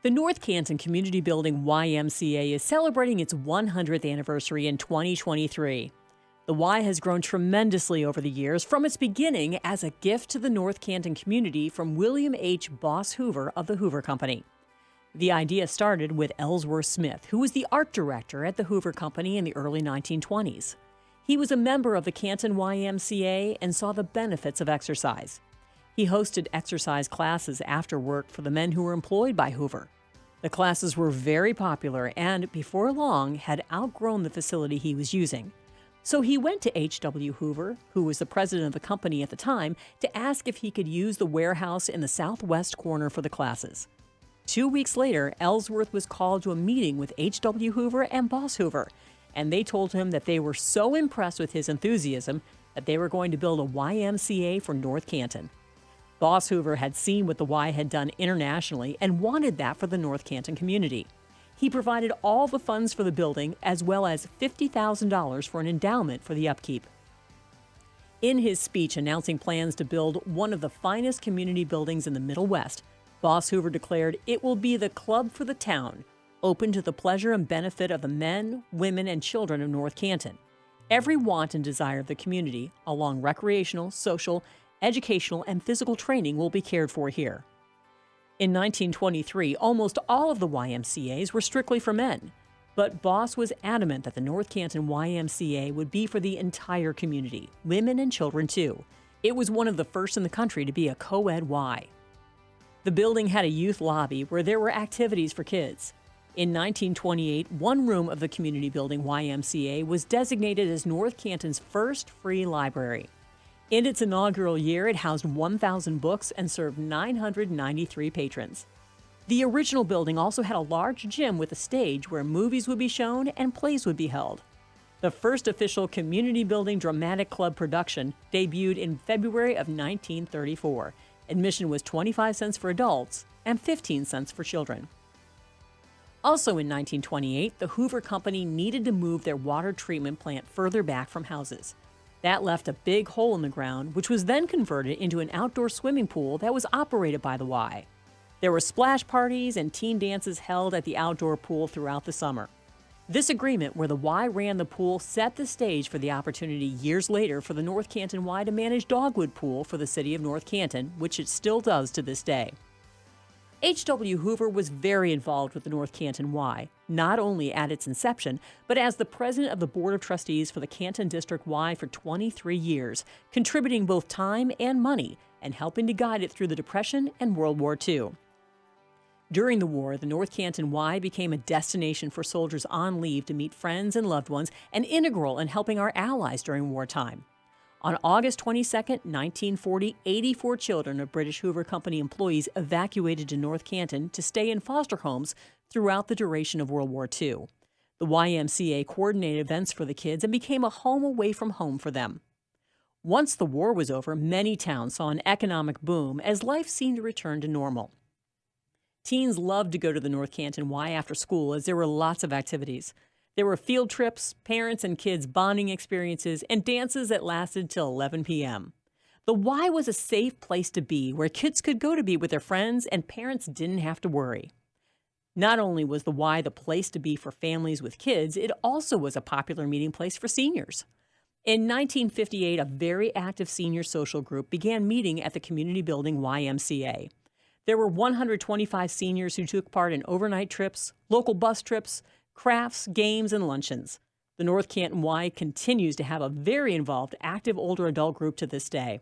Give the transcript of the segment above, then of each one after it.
The North Canton Community Building YMCA is celebrating its 100th anniversary in 2023. The Y has grown tremendously over the years from its beginning as a gift to the North Canton community from William H. Boss Hoover of the Hoover Company. The idea started with Ellsworth Smith, who was the art director at the Hoover Company in the early 1920s. He was a member of the Canton YMCA and saw the benefits of exercise. He hosted exercise classes after work for the men who were employed by Hoover. The classes were very popular and, before long, had outgrown the facility he was using. So he went to H.W. Hoover, who was the president of the company at the time, to ask if he could use the warehouse in the southwest corner for the classes. 2 weeks later, Ellsworth was called to a meeting with H.W. Hoover and Boss Hoover, and they told him that they were so impressed with his enthusiasm that they were going to build a YMCA for North Canton. Boss Hoover had seen what the Y had done internationally and wanted that for the North Canton community. He provided all the funds for the building as well as $50,000 for an endowment for the upkeep. In his speech announcing plans to build one of the finest community buildings in the Middle West, Boss Hoover declared it will be the club for the town, open to the pleasure and benefit of the men, women, and children of North Canton. Every want and desire of the community, along recreational, social, educational, and physical training will be cared for here. In 1923, almost all of the YMCAs were strictly for men, but Boss was adamant that the North Canton YMCA would be for the entire community, women and children too. It was one of the first in the country to be a co-ed Y. The building had a youth lobby where there were activities for kids. In 1928, one room of the community building YMCA was designated as North Canton's first free library. In its inaugural year, it housed 1,000 books and served 993 patrons. The original building also had a large gym with a stage where movies would be shown and plays would be held. The first official community building dramatic club production debuted in February of 1934. Admission was 25 cents for adults and 15 cents for children. Also in 1928, the Hoover Company needed to move their water treatment plant further back from houses. That left a big hole in the ground, which was then converted into an outdoor swimming pool that was operated by the Y. There were splash parties and teen dances held at the outdoor pool throughout the summer. This agreement, where the Y ran the pool, set the stage for the opportunity years later for the North Canton Y to manage Dogwood Pool for the city of North Canton, which it still does to this day. H.W. Hoover was very involved with the North Canton Y, not only at its inception, but as the president of the Board of Trustees for the Canton District Y for 23 years, contributing both time and money and helping to guide it through the Depression and World War II. During the war, the North Canton Y became a destination for soldiers on leave to meet friends and loved ones and integral in helping our allies during wartime. On August 22, 1940, 84 children of British Hoover Company employees evacuated to North Canton to stay in foster homes throughout the duration of World War II. The YMCA coordinated events for the kids and became a home away from home for them. Once the war was over, many towns saw an economic boom as life seemed to return to normal. Teens loved to go to the North Canton Y after school as there were lots of activities. There were field trips, parents and kids bonding experiences, and dances that lasted till 11 p.m. The Y was a safe place to be where kids could go to be with their friends and parents didn't have to worry. Not only was the Y the place to be for families with kids, it also was a popular meeting place for seniors. In 1958, a very active senior social group began meeting at the community building YMCA. There were 125 seniors who took part in overnight trips, local bus trips, crafts, games, and luncheons. The North Canton Y continues to have a very involved, active older adult group to this day.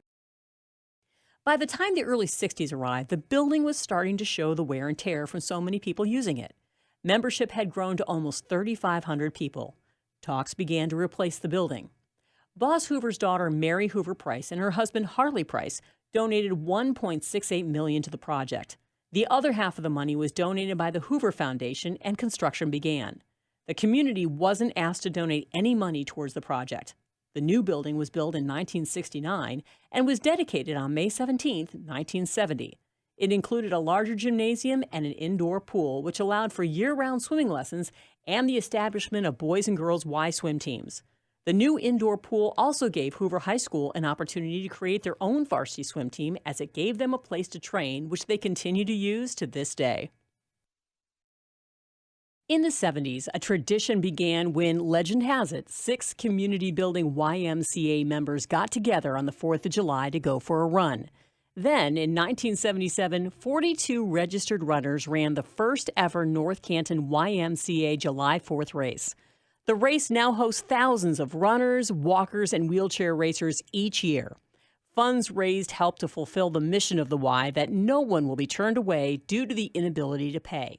By the time the early 60s arrived, the building was starting to show the wear and tear from so many people using it. Membership had grown to almost 3,500 people. Talks began to replace the building. Boss Hoover's daughter, Mary Hoover Price, and her husband, Harley Price, donated $1.68 million to the project. The other half of the money was donated by the Hoover Foundation, and construction began. The community wasn't asked to donate any money towards the project. The new building was built in 1969 and was dedicated on May 17, 1970. It included a larger gymnasium and an indoor pool, which allowed for year-round swimming lessons and the establishment of boys and girls Y swim teams. The new indoor pool also gave Hoover High School an opportunity to create their own varsity swim team, as it gave them a place to train, which they continue to use to this day. In the 70s, a tradition began when, legend has it, 6 community building YMCA members got together on the 4th of July to go for a run. Then, in 1977, 42 registered runners ran the first ever North Canton YMCA July 4th race. The race now hosts thousands of runners, walkers, and wheelchair racers each year. Funds raised help to fulfill the mission of the Y that no one will be turned away due to the inability to pay.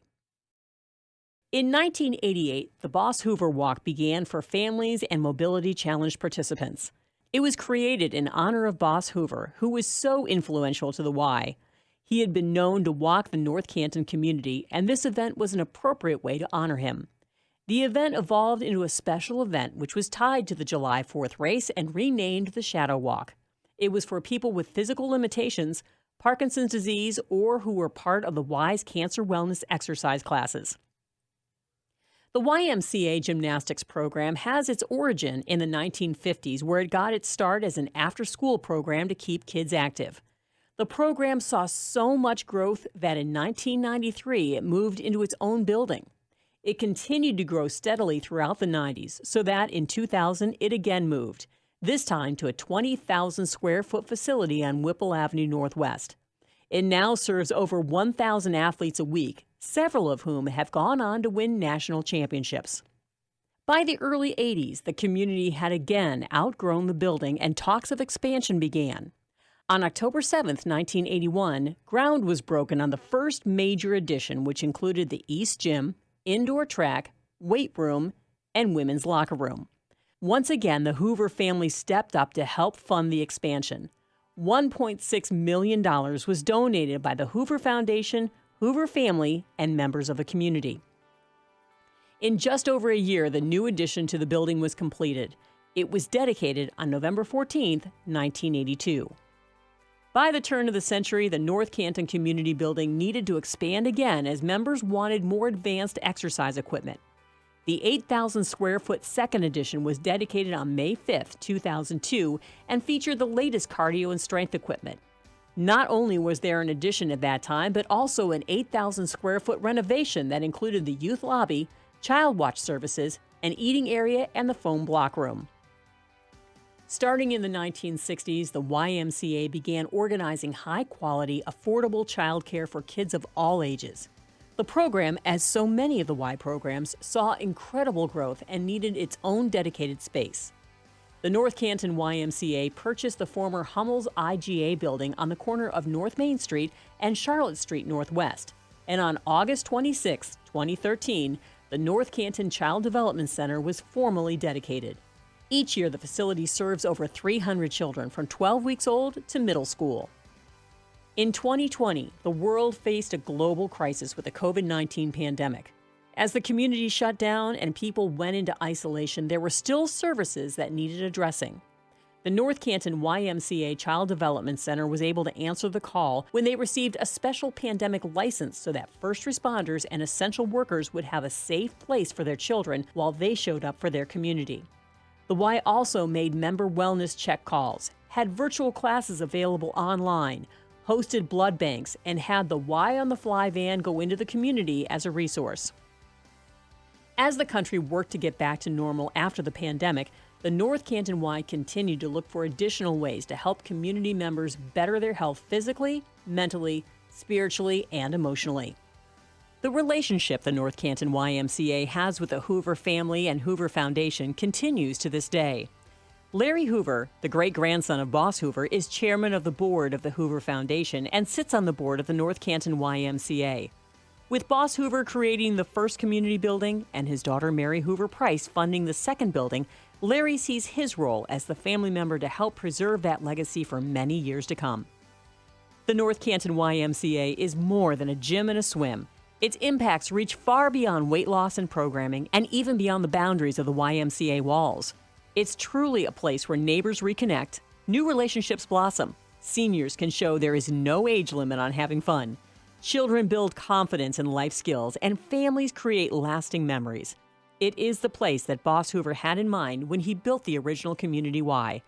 In 1988, the Boss Hoover Walk began for families and mobility challenged participants. It was created in honor of Boss Hoover, who was so influential to the Y. He had been known to walk the North Canton community, and this event was an appropriate way to honor him. The event evolved into a special event which was tied to the July 4th race and renamed the Shadow Walk. It was for people with physical limitations, Parkinson's disease, or who were part of the Y's cancer wellness exercise classes. The YMCA gymnastics program has its origin in the 1950s, where it got its start as an after-school program to keep kids active. The program saw so much growth that in 1993 it moved into its own building. It continued to grow steadily throughout the 90s, so that in 2000 it again moved, this time to a 20,000 square foot facility on Whipple Avenue Northwest. It now serves over 1,000 athletes a week, several of whom have gone on to win national championships. By the early 80s, the community had again outgrown the building and talks of expansion began. On October 7, 1981, ground was broken on the first major addition, which included the East Gym, indoor track, weight room, and women's locker room. Once again, the Hoover family stepped up to help fund the expansion. $1.6 million was donated by the Hoover Foundation, Hoover family, and members of the community. In just over a year, the new addition to the building was completed. It was dedicated on November 14, 1982. By the turn of the century, the North Canton Community Building needed to expand again as members wanted more advanced exercise equipment. The 8,000 square foot second edition was dedicated on May 5, 2002, and featured the latest cardio and strength equipment. Not only was there an addition at that time, but also an 8,000 square foot renovation that included the youth lobby, child watch services, an eating area, and the foam block room. Starting in the 1960s, the YMCA began organizing high-quality, affordable childcare for kids of all ages. The program, as so many of the Y programs, saw incredible growth and needed its own dedicated space. The North Canton YMCA purchased the former Hummel's IGA building on the corner of North Main Street and Charlotte Street Northwest. And on August 26, 2013, the North Canton Child Development Center was formally dedicated. Each year, the facility serves over 300 children from 12 weeks old to middle school. In 2020, the world faced a global crisis with the COVID-19 pandemic. As the community shut down and people went into isolation, there were still services that needed addressing. The North Canton YMCA Child Development Center was able to answer the call when they received a special pandemic license so that first responders and essential workers would have a safe place for their children while they showed up for their community. The Y also made member wellness check calls, had virtual classes available online, hosted blood banks, and had the Y on the Fly van go into the community as a resource. As the country worked to get back to normal after the pandemic, the North Canton Y continued to look for additional ways to help community members better their health physically, mentally, spiritually, and emotionally. The relationship the North Canton YMCA has with the Hoover family and Hoover Foundation continues to this day. Larry Hoover, the great-grandson of Boss Hoover, is chairman of the board of the Hoover Foundation and sits on the board of the North Canton YMCA. With Boss Hoover creating the first community building and his daughter Mary Hoover Price funding the second building, Larry sees his role as the family member to help preserve that legacy for many years to come. The North Canton YMCA is more than a gym and a swim. Its impacts reach far beyond weight loss and programming and even beyond the boundaries of the YMCA walls. It's truly a place where neighbors reconnect, new relationships blossom, seniors can show there is no age limit on having fun, children build confidence and life skills, and families create lasting memories. It is the place that Boss Hoover had in mind when he built the original Community Y.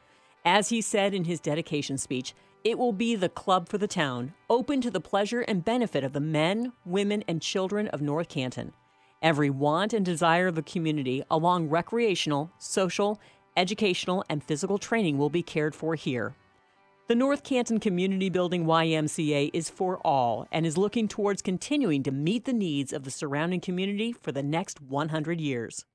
As he said in his dedication speech, it will be the club for the town, open to the pleasure and benefit of the men, women, and children of North Canton. Every want and desire of the community along recreational, social, educational, and physical training will be cared for here. The North Canton Community Building YMCA is for all and is looking towards continuing to meet the needs of the surrounding community for the next 100 years.